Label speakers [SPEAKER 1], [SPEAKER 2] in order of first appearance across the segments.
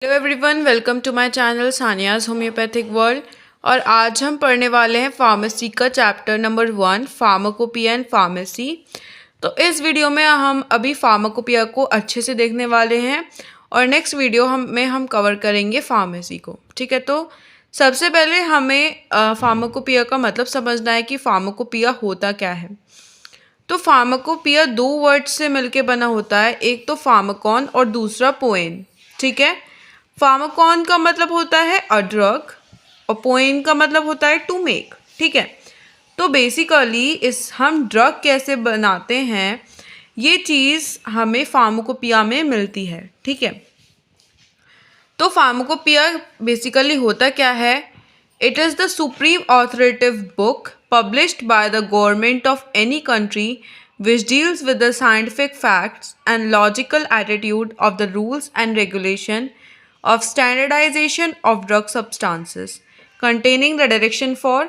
[SPEAKER 1] Hello everyone, welcome to my channel Saniya's homeopathic world. और आज हम पढ़ने वाले हैं फार्मेसी का chapter number 1, pharmacopoeia and pharmacy. तो इस वीडियो में हम अभी फार्माकोपिया को अच्छे से देखने वाले हैं और नेक्स्ट वीडियो हम कवर करेंगे फार्मेसी को। ठीक है, तो सबसे पहले हमें फार्माकोपिया का मतलब समझना है कि फार्माकोपिया होता क्या है। तो फार्माकोपिया दो वर्ड से मिलके बना होता है, एक तो फार्माकॉन और दूसरा पोएन। ठीक है, फार्माकॉन का मतलब होता है अ ड्रग और पोएन का मतलब होता है टू मेक। ठीक है, तो बेसिकली हम ड्रग कैसे बनाते हैं ये चीज़ हमें फार्माकोपिया में मिलती है। ठीक है, तो फार्माकोपिया बेसिकली होता क्या है? It is the supreme authoritative book published by the government of any country which deals with the scientific facts and logical attitude of the rules and regulation of standardization of drug substances containing the direction for।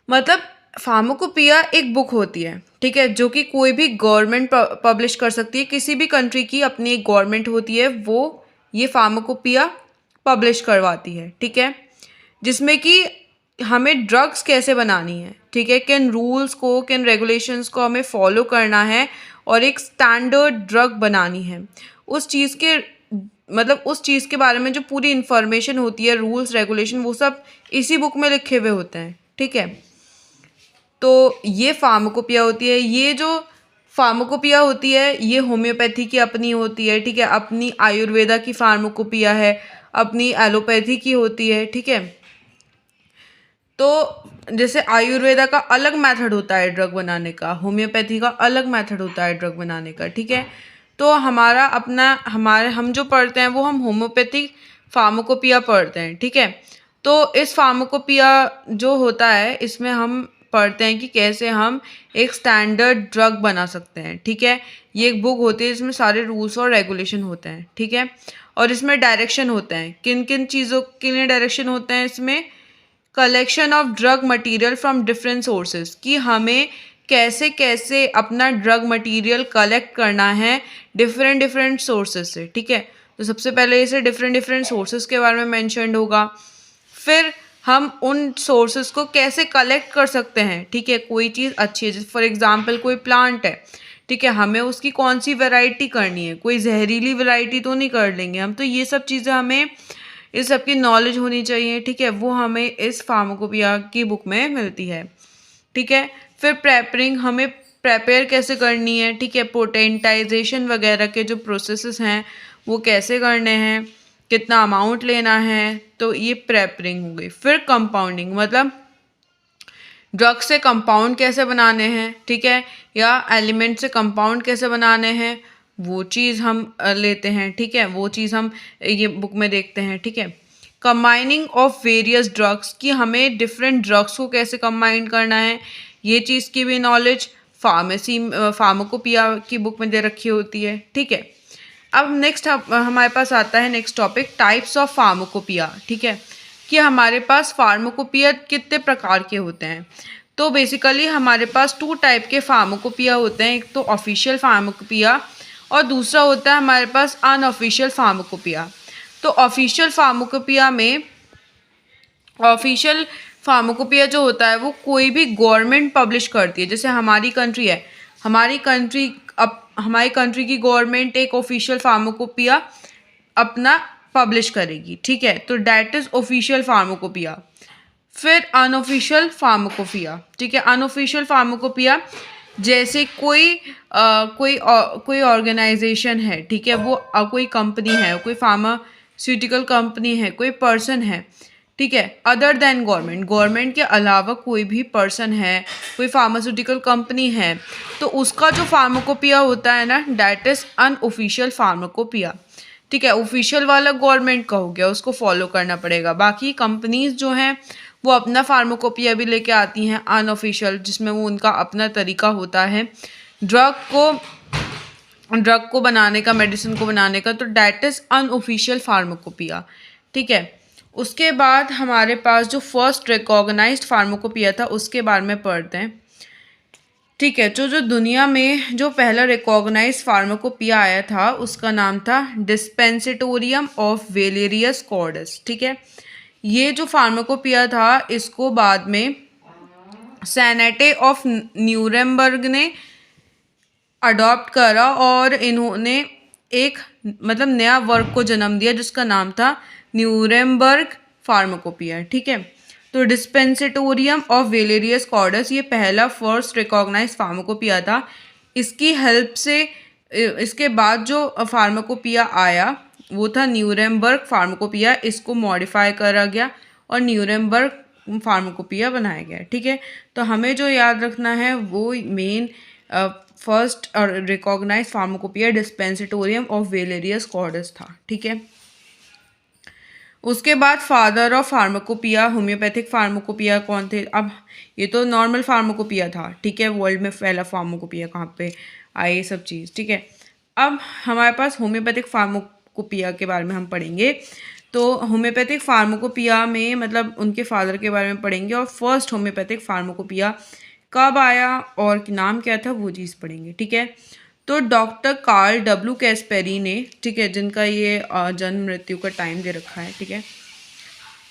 [SPEAKER 1] मतलब pharmacopoeia एक book होती है, ठीक है, जो कि कोई भी गवर्नमेंट पब्लिश कर सकती है। किसी भी कंट्री की अपनी एक गवर्नमेंट होती है, वो ये फार्माकोपिया पब्लिश करवाती है। ठीक है, जिसमें कि हमें ड्रग्स कैसे बनानी है, ठीक है, किन रूल्स को किन रेगुलेशंस को हमें फॉलो करना है और एक स्टैंडर्ड ड्रग बनानी है। उस चीज़ के उस चीज़ के बारे में जो पूरी इन्फॉर्मेशन होती है, रूल्स रेगुलेशन, वो सब इसी बुक में लिखे हुए होते हैं। ठीक है, तो ये फार्माकोपिया होती है। ये जो फार्माकोपिया होती है ये होम्योपैथी की अपनी होती है। ठीक है, अपनी आयुर्वेदा की फार्माकोपिया है, अपनी एलोपैथी की होती है। ठीक है, तो जैसे आयुर्वेदा का अलग मेथड होता है ड्रग बनाने का, होम्योपैथी का अलग मेथड होता है ड्रग बनाने का। ठीक है, तो हम जो पढ़ते हैं वो हम होम्योपैथिक फार्माकोपिया पढ़ते हैं। ठीक है, तो इस फार्माकोपिया जो होता है इसमें हम पढ़ते हैं कि कैसे हम एक स्टैंडर्ड ड्रग बना सकते हैं। ठीक है, ये एक बुक होती है जिसमें सारे रूल्स और रेगुलेशन होते हैं। ठीक है, और इसमें डायरेक्शन होते हैं, किन किन चीज़ों के लिए डायरेक्शन होते हैं इसमें? Collection of drug material from different sources, कि हमें कैसे कैसे अपना ड्रग मटेरियल कलेक्ट करना है डिफरेंट सोर्सेज से। ठीक है, तो सबसे पहले इसे डिफरेंट सोर्सेज के बारे में मेंशन्ड होगा। फिर हम उन सोर्सेज को कैसे कलेक्ट कर सकते हैं। ठीक है, कोई चीज़ अच्छी है, जैसे फॉर एग्जांपल कोई प्लांट है, ठीक है, हमें उसकी कौन सी वैरायटी करनी है, कोई जहरीली वैरायटी तो नहीं कर लेंगे हम। तो ये सब चीज़ें हमें इस सब की नॉलेज होनी चाहिए। ठीक है, वो हमें इस फार्माकोपिया की बुक में मिलती है। ठीक है, फिर प्रेपरिंग, हमें प्रेपेयर कैसे करनी है। ठीक है, पोटेंटाइजेशन वगैरह के जो प्रोसेसेस हैं वो कैसे करने हैं, कितना अमाउंट लेना है, तो ये प्रेपरिंग हो गई। फिर कंपाउंडिंग, मतलब ड्रग से कंपाउंड कैसे बनाने हैं, ठीक है, या एलिमेंट से कंपाउंड कैसे बनाने हैं, वो चीज़ हम लेते हैं। ठीक है, वो चीज़ हम ये बुक में देखते हैं। ठीक है, कंबाइनिंग ऑफ वेरियस ड्रग्स, कि हमें डिफरेंट ड्रग्स को कैसे कंबाइन करना है, ये चीज़ की भी नॉलेज फार्माकोपिया की बुक में दे रखी होती है। ठीक है, अब नेक्स्ट हमारे पास आता है next topic, types of pharmacopoeia. ठीक है, कि हमारे पास फार्माकोपिया कितने प्रकार के होते हैं। तो बेसिकली हमारे पास 2 टाइप के फार्माकोपिया होते हैं, एक तो ऑफिशियल फार्माकोपिया और दूसरा होता है हमारे पास अनऑफिशियल फार्माकोपिया। तो ऑफिशियल फार्माकोपिया जो होता है वो कोई भी गवर्नमेंट पब्लिश करती है। जैसे हमारी कंट्री है, हमारी कंट्री की गवर्नमेंट एक ऑफिशियल फार्माकोपिया अपना पब्लिश करेगी। ठीक है, तो डैट इज़ ऑफिशियल फार्माकोपिया। फिर अनऑफिशियल फार्माकोपिया। ठीक है, अनऑफिशियल फार्माकोपिया जैसे कोई ऑर्गेनाइजेशन है, ठीक है, वो कोई कंपनी है, कोई फार्मास्यूटिकल कंपनी है, कोई पर्सन है, ठीक है, अदर देन गवर्नमेंट के अलावा कोई भी पर्सन है, कोई फार्मास्यूटिकल कंपनी है, तो उसका जो फार्माकोपिया होता है ना, डैट इज़ अनऑफिशियल फार्माकोपिया। ठीक है, ऑफिशियल वाला गवर्नमेंट का हो गया, उसको फॉलो करना पड़ेगा। बाकी कंपनीज जो हैं वो अपना फार्माकोपिया भी लेके आती हैं अनऑफिशियल, जिसमें वो उनका अपना तरीका होता है ड्रग को बनाने का, मेडिसिन को बनाने का। तो डैट इज़ अनऑफिशियल फार्माकोपिया। ठीक है, उसके बाद हमारे पास जो फर्स्ट रिकॉग्नाइज्ड फार्माकोपिया था उसके बारे में पढ़ते हैं। ठीक है। तो जो दुनिया में जो पहला रिकॉग्नाइज फार्माकोपिया आया था उसका नाम था डिस्पेंसेटोरियम ऑफ वेलेरियस कॉर्डस। ठीक है, ये जो फार्माकोपिया था इसको बाद में सेनेटे ऑफ न्यूरेमबर्ग ने अडॉप्ट करा और इन्होंने एक मतलब नया वर्क को जन्म दिया जिसका नाम था न्यूरेमबर्ग फार्माकोपिया। ठीक है, तो डिस्पेंसेटोरियम ऑफ वेलेरियस कॉर्डस ये पहला फर्स्ट रिकॉग्नाइज फार्माकोपिया था। इसकी हेल्प से इसके बाद जो फार्माकोपिया आया वो था न्यूरेमबर्ग फार्माकोपिया। इसको मॉडिफाई करा गया और न्यूरेमबर्ग फार्माकोपिया बनाया गया। ठीक है, तो हमें जो याद रखना है वो मेन फर्स्ट और रिकॉग्नाइज फार्माकोपिया डिस्पेंसेटोरियम ऑफ वेलेरियस कॉर्डस था। ठीक है, उसके बाद father of pharmacopoeia homeopathic pharmacopoeia कौन थे? अब ये तो नॉर्मल फार्माकोपिया था। ठीक है, वर्ल्ड में पहला फार्माकोपिया कहाँ पे आए ये सब चीज़। ठीक है, अब हमारे पास होम्योपैथिक फार्माकोपिया के बारे में हम पढ़ेंगे। तो होम्योपैथिक फार्माकोपिया में मतलब उनके फादर के बारे में पढ़ेंगे और फर्स्ट होम्योपैथिक फार्माकोपिया कब आया और नाम क्या था वो चीज़ पढ़ेंगे। ठीक है, तो डॉक्टर कार्ल डब्ल्यू कैस्पेरी ने, ठीक है, जिनका ये जन्म मृत्यु का टाइम दे रखा है। ठीक है,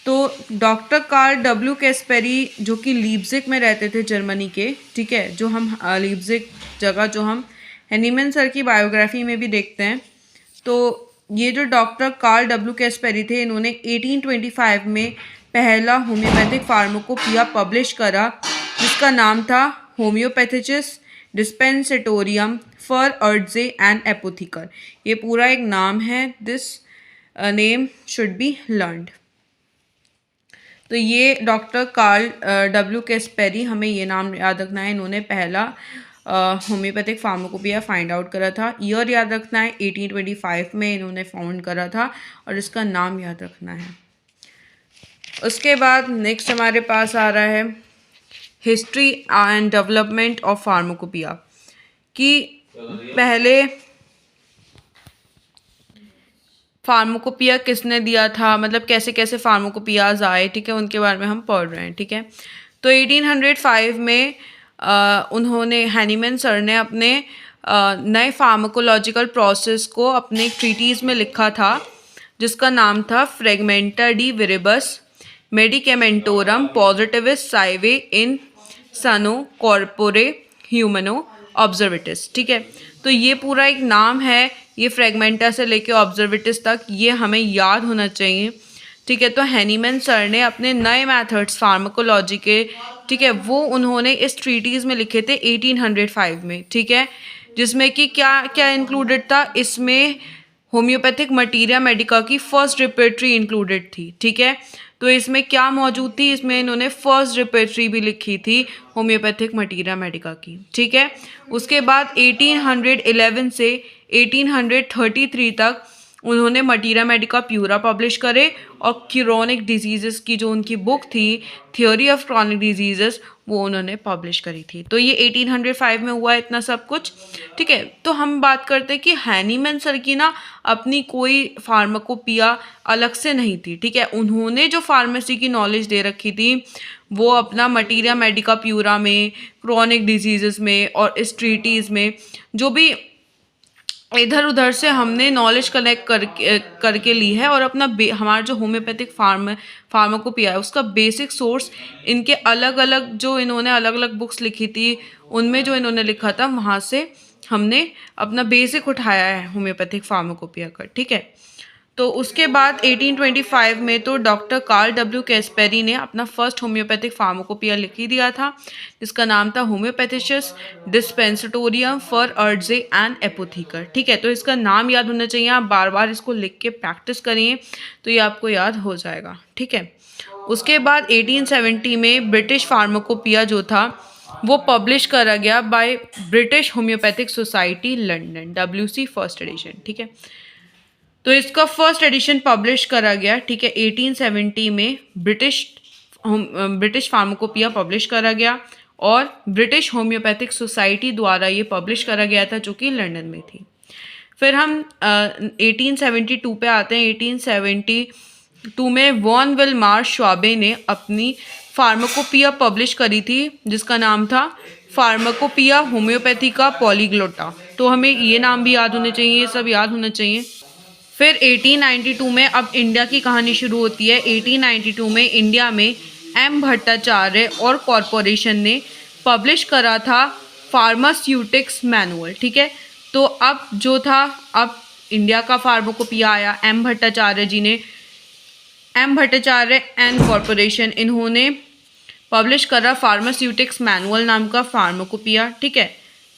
[SPEAKER 1] तो डॉक्टर कार्ल डब्ल्यू कैस्पेरी जो कि लीप्जिग में रहते थे जर्मनी के। ठीक है, जो हम लीप्जिग जगह जो हम हैनीमैन सर की बायोग्राफी में भी देखते हैं। तो ये जो डॉक्टर कार्ल डब्ल्यू कैस्पेरी थे इन्होंने 1825 में पहला होम्योपैथिक फार्माकोपिया पब्लिश करा जिसका नाम था होम्योपैथिचिस डिस्पेंसेटोरियम फॉर अर्जे एंड एपोथिकर। ये पूरा एक नाम है, this name should be learned. तो ये डॉक्टर कार्ल डब्ल्यू कैस्पेरी, हमें ये नाम याद रखना है, इन्होंने पहला होम्योपैथिक फार्माकोपिया फाइंड आउट करा था। ईयर याद रखना है 1825 में इन्होंने फाउंड करा था और इसका नाम याद रखना है। उसके बाद नेक्स्ट हमारे पास आ रहा है history and development of pharmacopoeia कि पहले फार्माकोपिया किसने दिया था, मतलब कैसे कैसे फार्माकोपियाज आए। ठीक है, उनके बारे में हम पढ़ रहे हैं। ठीक है, तो 1805 में उन्होंने हैनीमैन सर ने अपने नए फार्माकोलॉजिकल प्रोसेस को अपने ट्रीटीज़ में लिखा था जिसका नाम था फ्रेगमेंटा डी विरिबस मेडिकेमेंटोरम पॉजिटिविस साइवे इन सनो कॉर्पोरे ह्यूमनो ऑब्जर्वेटिस। ठीक है, तो ये पूरा एक नाम है, ये फ्रेगमेंटा से लेके ऑब्जर्वेटिस तक ये हमें याद होना चाहिए। ठीक है, तो हैनीमैन सर ने अपने नए मेथड्स फार्माकोलॉजी के, ठीक है, वो उन्होंने इस ट्रीटीज़ में लिखे थे 1805 में। ठीक है, जिसमें कि क्या क्या इंक्लूडेड था, इसमें होम्योपैथिक मटीरिया मेडिका की फर्स्ट रिपोर्टरी इंक्लूडेड थी। ठीक है, तो इसमें क्या मौजूद थी, इसमें इन्होंने फर्स्ट रिपोर्टरी भी लिखी थी होम्योपैथिक मटीरिया मेडिका की। ठीक है, उसके बाद 1811 से 1833 तक उन्होंने मटीरिया मेडिका प्यूरा पब्लिश करे और क्रोनिक डिजीज़ेस की जो उनकी बुक थी थ्योरी ऑफ क्रॉनिक डिजीज़ेस वो उन्होंने पब्लिश करी थी। तो ये 1805 में हुआ इतना सब कुछ। ठीक है, तो हम बात करते हैं कि हैनीमैन सर की ना अपनी कोई फार्माकोपिया अलग से नहीं थी। ठीक है, उन्होंने जो फार्मेसी की नॉलेज दे रखी थी वो अपना मटीरिया मेडिका प्यूरा में, क्रॉनिक डिजीज़ेस में और इस ट्रीटीज़ में जो भी इधर उधर से हमने नॉलेज कलेक्ट करके ली है और अपना हमारा जो होम्योपैथिक फार्माकोपिया है उसका बेसिक सोर्स इनके अलग अलग जो इन्होंने अलग अलग बुक्स लिखी थी उनमें जो इन्होंने लिखा था वहाँ से हमने अपना बेसिक उठाया है होम्योपैथिक फार्माकोपिया का। ठीक है, तो उसके बाद 1825 में तो डॉक्टर कार्ल डब्ल्यू कैस्पेरी ने अपना फर्स्ट होम्योपैथिक फार्माकोपिया लिख ही दिया था जिसका नाम था होम्योपैथिशियस डिस्पेंसेटोरियम फॉर अर्जे एंड एपोथिकर। ठीक है, तो इसका नाम याद होना चाहिए, आप बार बार इसको लिख के प्रैक्टिस करिए तो ये आपको याद हो जाएगा। ठीक है, उसके बाद 1870 में ब्रिटिश फार्माकोपिया जो था वो पब्लिश करा गया bye British homeopathic society London, WC first edition. ठीक है, तो इसका फर्स्ट एडिशन पब्लिश करा गया। ठीक है, 1870 में ब्रिटिश फार्माकोपिया पब्लिश करा गया और ब्रिटिश होम्योपैथिक सोसाइटी द्वारा ये पब्लिश करा गया था जो कि लंदन में थी। फिर हम 1872 पे आते हैं। 1872 में वॉन विल्मार श्वाबे ने अपनी फार्माकोपिया पब्लिश करी थी जिसका नाम था फार्माकोपिया होम्योपैथी का पॉलीग्लोटा। तो हमें ये नाम भी याद होने चाहिए, ये सब याद होना चाहिए। फिर 1892 में अब इंडिया की कहानी शुरू होती है। 1892 में इंडिया में एम भट्टाचार्य और कॉरपोरेशन ने पब्लिश करा था फार्मास्यूटिक्स मैनुअल। ठीक है, तो अब जो था, अब इंडिया का फार्माकोपिया आया। एम भट्टाचार्य जी ने, एम भट्टाचार्य एंड कॉरपोरेशन, इन्होंने पब्लिश करा फार्मास्यूटिक्स मैनुअल नाम का फार्माकोपिया। ठीक है,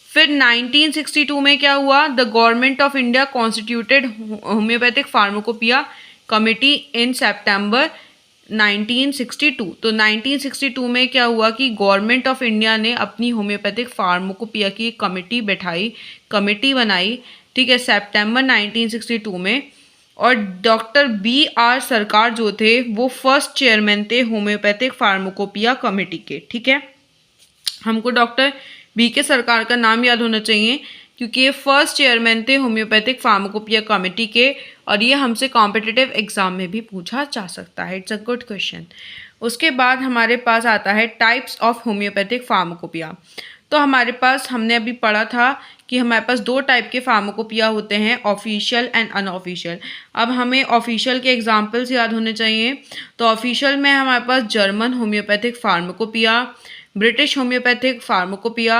[SPEAKER 1] फिर 1962 में क्या हुआ, the government of India constituted homeopathic pharmacopoeia committee in September 1962। तो 1962 में क्या हुआ कि गवर्नमेंट ऑफ इंडिया ने अपनी होम्योपैथिक फार्माकोपिया की कमेटी बैठाई, कमेटी बनाई। ठीक है, सितंबर 1962 में। और डॉक्टर BR सरकार जो थे वो फर्स्ट चेयरमैन थे होम्योपैथिक फार्माकोपिया कमेटी के। ठीक है, हमको डॉक्टर BK सरकार का नाम याद होना चाहिए क्योंकि ये फर्स्ट चेयरमैन थे होम्योपैथिक फार्माकोपिया कमेटी के, और ये हमसे कॉम्पिटिटिव एग्जाम में भी पूछा जा सकता है। It's a good question. उसके बाद हमारे पास आता है टाइप्स ऑफ होम्योपैथिक फार्माकोपिया। तो हमारे पास, हमने अभी पढ़ा था कि हमारे पास दो टाइप के फार्माकोपिया होते हैं, ऑफिशियल एंड अनऑफिशियल। अब हमें ऑफिशियल के एग्जाम्पल्स याद होने चाहिए। तो ऑफिशियल में हमारे पास German homeopathic pharmacopoeia, British homeopathic pharmacopoeia,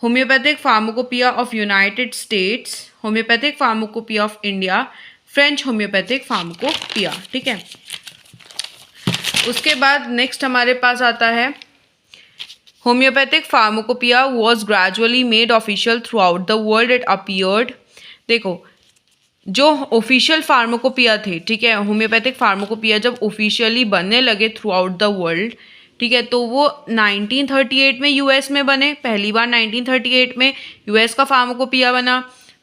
[SPEAKER 1] homeopathic pharmacopoeia of United States, homeopathic pharmacopoeia of India, French homeopathic pharmacopoeia. ठीक है, उसके बाद नेक्स्ट हमारे पास आता है homeopathic pharmacopoeia was gradually made official throughout the world it appeared. देखो, जो ऑफिशियल फार्माकोपिया थे, ठीक है, होम्योपैथिक फार्माकोपिया जब ऑफिशियली बनने लगे थ्रू आउट द वर्ल्ड, ठीक है, तो वो 1938 में यूएस में बने। पहली बार 1938 में यूएस का फार्माकोपिया बना,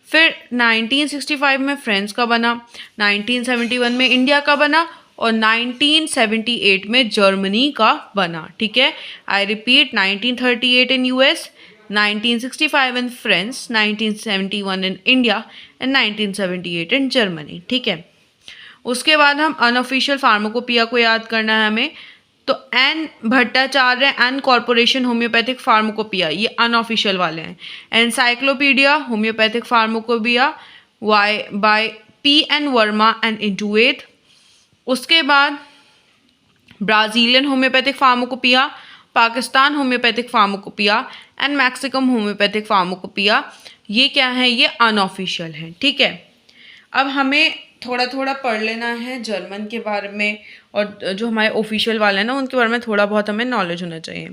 [SPEAKER 1] फिर 1965 में फ्रांस का बना, 1971 में इंडिया का बना, और 1978 में जर्मनी का बना। ठीक है, I repeat, 1938 in US, 1965 in France, 1971 in India and 1978 in Germany. ठीक है, उसके बाद हम अनऑफिशियल फार्माकोपिया को याद करना है हमें। तो N Bhattacharya and corporation homeopathic pharmacopoeia, ये अनऑफिशियल वाले हैं। Encyclopedia homeopathic pharmacopoeia by PN Verma and intuit. उसके बाद Brazilian homeopathic pharmacopoeia, Pakistan homeopathic pharmacopoeia and Mexican homeopathic pharmacopoeia, ये क्या है, ये अनऑफिशियल हैं। ठीक है, अब हमें थोड़ा थोड़ा पढ़ लेना है जर्मन के बारे में, और जो हमारे ऑफिशियल वाले हैं ना, उनके बारे में थोड़ा बहुत हमें नॉलेज होना चाहिए।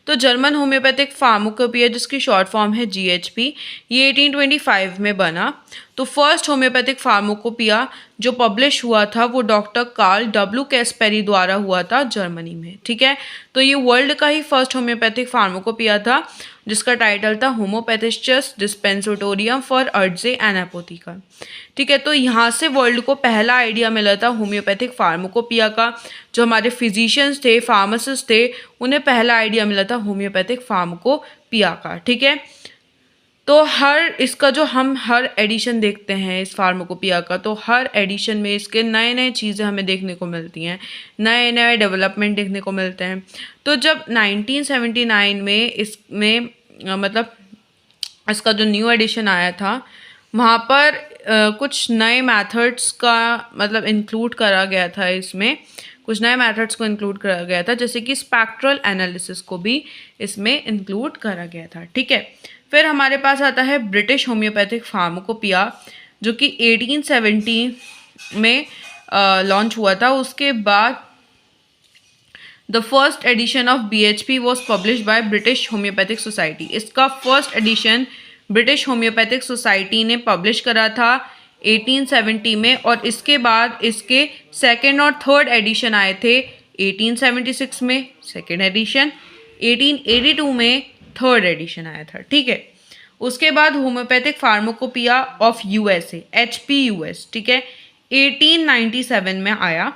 [SPEAKER 1] तो जर्मन होम्योपैथिक फार्माकोपिया, जिसकी शॉर्ट फॉर्म है GHP, ये 1825 में बना। तो फर्स्ट होम्योपैथिक फार्माकोपिया जो पब्लिश हुआ था वो डॉक्टर कार्ल W कैस्पेरी द्वारा हुआ था जर्मनी में। ठीक है, तो ये वर्ल्ड का ही फर्स्ट होम्योपैथिक फार्माकोपिया था जिसका टाइटल था होमोपैथिस्चस डिस्पेंसोटोरियम फॉर अर्जे एंड एपोथिका। ठीक है, तो यहाँ से वर्ल्ड को पहला आइडिया मिला था होम्योपैथिक फार्माकोपिया का। जो हमारे फिजिशियंस थे, फार्मासिस्ट थे, उन्हें पहला आइडिया मिला था होम्योपैथिक फार्माकोपिया का। ठीक है, तो इसका जो हम हर एडिशन देखते हैं इस फार्माकोपिया का, तो हर एडिशन में इसके नए नए चीज़ें हमें देखने को मिलती हैं, नए नए डेवलपमेंट देखने को मिलते हैं। तो जब 1979 में इसमें मतलब इसका जो न्यू एडिशन आया था, वहाँ पर कुछ नए मेथड्स का मतलब इंक्लूड करा गया था। इसमें कुछ नए मेथड्स को इंक्लूड करा गया था, जैसे कि स्पेक्ट्रल एनालिसिस को भी इसमें इंक्लूड करा गया था। ठीक है, फिर हमारे पास आता है ब्रिटिश होम्योपैथिक फार्माकोपिया, जो कि 1870 में लॉन्च हुआ था। उसके बाद the first edition of BHP was publish by British homeopathic society. इसका first edition British homeopathic society ने पब्लिश करा था 1870 में, और इसके बाद इसके सेकेंड और थर्ड एडिशन आए थे 1876 में सेकेंड एडिशन, 1882 में थर्ड एडिशन आया था। ठीक है, उसके बाद homeopathic pharmacopoeia of USA HPUS, ठीक है, 1897 में आया।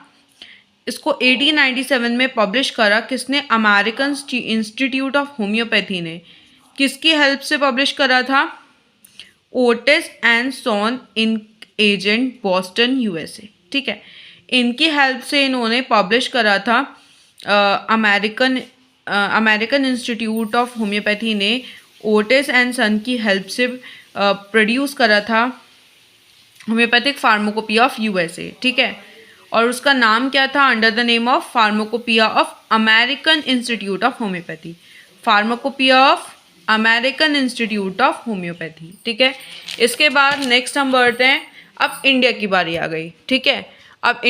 [SPEAKER 1] इसको 1897 में पब्लिश करा किसने, अमेरिकन इंस्टीट्यूट ऑफ होम्योपैथी ने। किसकी हेल्प से पब्लिश करा था, Otis and son in agent Boston USA। ठीक है, इनकी हेल्प से इन्होंने पब्लिश करा था American American institute of homeopathy ने ओटिस एंड सन की हेल्प से प्रोड्यूस करा था होम्योपैथिक फार्माकोपिया ऑफ यूएसए, ठीक है। और उसका नाम क्या था? Under the name of pharmacopoeia of American institute of homeopathy, pharmacopoeia of American institute of homeopathy, ठीक है। इसके बाद नेक्स्ट हम बढ़ते हैं, अब इंडिया की बारी आ गई, ठीक है। अब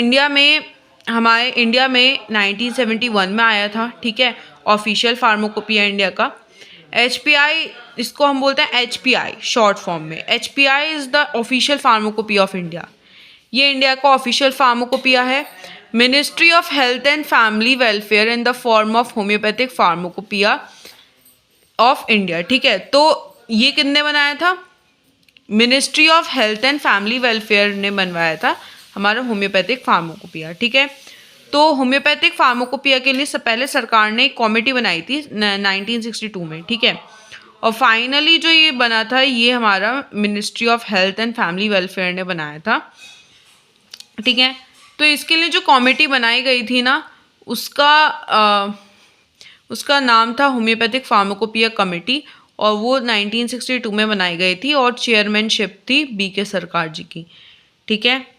[SPEAKER 1] हमारे इंडिया में 1971 में आया था, ठीक है, ऑफिशियल फार्माकोपिया इंडिया का। HPI, इसको हम बोलते हैं HPI शॉर्ट फॉर्म में। HPI is the official pharmacopoeia of India. ये इंडिया का ऑफिशियल फार्माकोपिया है। Ministry of health and family welfare in the form of homeopathic pharmacopoeia of India, ठीक है। तो ये किसने बनाया था? Ministry of health and family welfare ने बनवाया था हमारा होम्योपैथिक फार्माकोपिया, ठीक है। तो होम्योपैथिक फार्माकोपिया के लिए पहले सरकार ने एक कमेटी बनाई थी 1962 में, ठीक है। और फाइनली जो ये बना था, ये हमारा ministry of health and family welfare ने बनाया था, ठीक है। तो इसके लिए जो कमेटी बनाई गई थी ना, उसका नाम था होम्योपैथिक फार्माकोपिया कमेटी, और वो 1962 में बनाई गई थी, और चेयरमैनशिप थी BK सरकार जी की, ठीक है।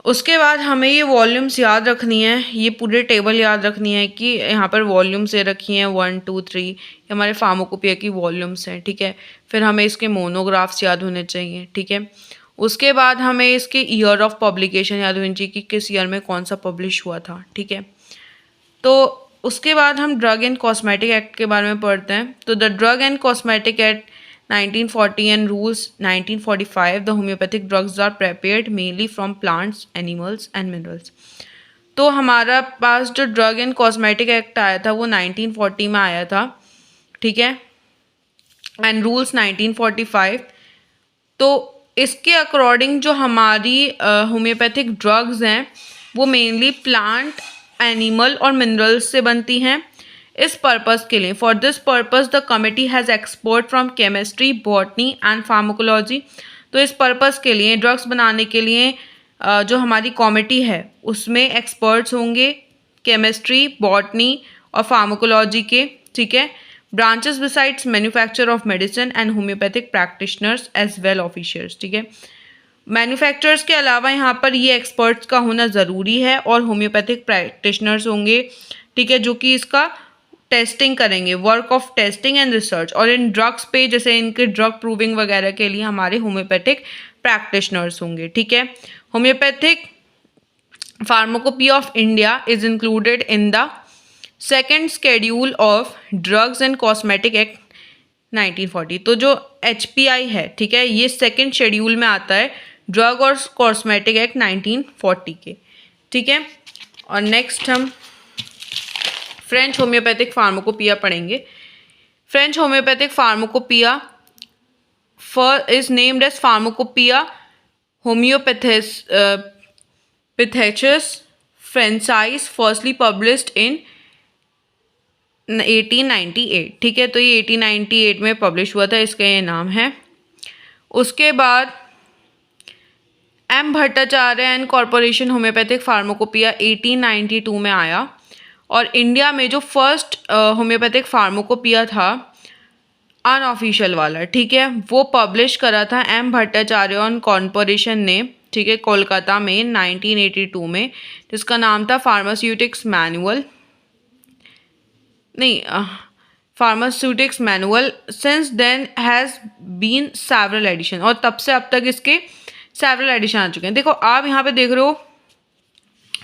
[SPEAKER 1] उसके बाद हमें ये वॉल्यूम्स याद रखनी है, ये पूरे टेबल याद रखनी है कि यहाँ पर वॉल्यूम्स ये रखी हैं 1 2 3, ये हमारे फार्माकोपिया की वॉल्यूम्स हैं, ठीक है। फिर हमें इसके मोनोग्राफ्स याद होने चाहिए, ठीक है। उसके बाद हमें इसके ईयर ऑफ पब्लिकेशन याद होनी चाहिए कि किस ईयर में कौन सा पब्लिश हुआ था, ठीक है। तो उसके बाद हम ड्रग एंड कॉस्मेटिक एक्ट के बारे में पढ़ते हैं। तो the drug and cosmetic act 1940 and rules 1945, the homeopathic drugs are prepared mainly from plants, animals and minerals. तो हमारा पास जो ड्रग एंड कॉस्मेटिक एक्ट आया था वो 1940 में आया था, ठीक है, एंड रूल्स 1945। तो इसके अकॉर्डिंग जो हमारी होम्योपैथिक ड्रग्स हैं वो मेनली प्लांट, एनिमल और मिनरल्स से बनती हैं। इस पर्पज़ के लिए, for this purpose the committee has expert from chemistry, botany and pharmacology. तो इस पर्पज़ के लिए, ड्रग्स बनाने के लिए जो हमारी कमिटी है उसमें एक्सपर्ट्स होंगे केमिस्ट्री, बॉटनी और फार्माकोलॉजी के, ठीक है। Branches besides manufacture of medicine and homeopathic practitioners as well officials, ठीक है। मैन्युफैक्चरर्स के अलावा यहाँ पर ये एक्सपर्ट्स का होना ज़रूरी है, और होम्योपैथिक प्रैक्टिशनर्स होंगे, ठीक है, जो कि इसका टेस्टिंग करेंगे, work of testing and research. और इन ड्रग्स पे, जैसे इनके ड्रग प्रूविंग वगैरह के लिए हमारे होम्योपैथिक प्रैक्टिशनर्स होंगे, ठीक है। Homeopathic pharmacopoeia of India is included in the second schedule of drugs and cosmetic act 1940। तो जो HPI है, ठीक है, ये सेकेंड शेड्यूल में आता है ड्रग और कॉस्मेटिक एक्ट 1940 के, ठीक है। और नेक्स्ट हम फ्रेंच होम्योपैथिक फार्माकोपिया पढ़ेंगे। French homeopathic pharmacopoeia is named as pharmacopoeia होम्योपैथिस फ्रेंचाइज, फर्स्टली पब्लिश्ड इन 1898, ठीक है। तो ये 1898 में पब्लिश हुआ था, इसका ये नाम है। उसके बाद M Bhattacharya and corporation homeopathic pharmacopoeia 1892 में आया, और इंडिया में जो फर्स्ट होम्योपैथिक फार्माकोपिया था अनऑफिशियल वाला, ठीक है, वो पब्लिश करा था M भट्टाचार्य एंड कॉरपोरेशन ने, ठीक है, कोलकाता में 1982 में, जिसका नाम था pharmaceutics manual. Since then has been several edition, और तब से अब तक इसके सेवरल एडिशन आ चुके हैं। देखो आप यहाँ पे देख रहे हो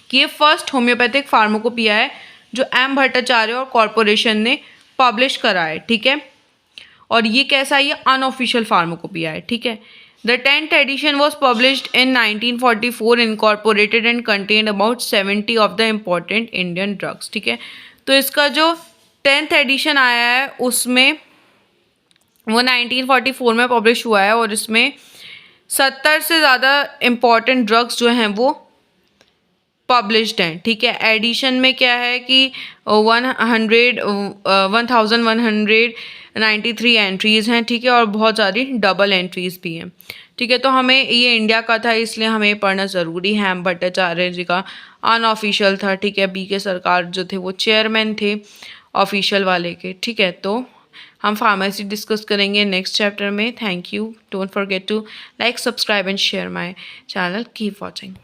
[SPEAKER 1] कि ये फर्स्ट होम्योपैथिक फार्माकोपिया है जो M भट्टाचार्य और कॉरपोरेशन ने पब्लिश करा है, ठीक है। और ये कैसा, ये अनऑफिशियल फार्माकोपिया है, ठीक है। The 10th edition was published in 1944, incorporated and contained about 70 of the important Indian drugs, ठीक है। तो इसका जो 10th एडिशन आया है उसमें वो 1944 में पब्लिश हुआ है, और इसमें 70 से ज़्यादा इम्पॉर्टेंट ड्रग्स जो हैं वो पब्लिश्ड हैं, ठीक है। एडिशन में क्या है कि 1193 एंट्रीज़ हैं, ठीक है, और बहुत सारी डबल एंट्रीज़ भी हैं, ठीक है। तो हमें ये इंडिया का था, इसलिए हमें पढ़ना ज़रूरी है। M भट्टाचार्य जी का अनऑफिशियल था, ठीक है। BK सरकार जो थे वो चेयरमैन थे, ऑफिशियल वाले के, ठीक है। तो हम फार्मेसी डिस्कस करेंगे नेक्स्ट चैप्टर में। Thank you, don't forget to like, subscribe and share my channel. Keep watching.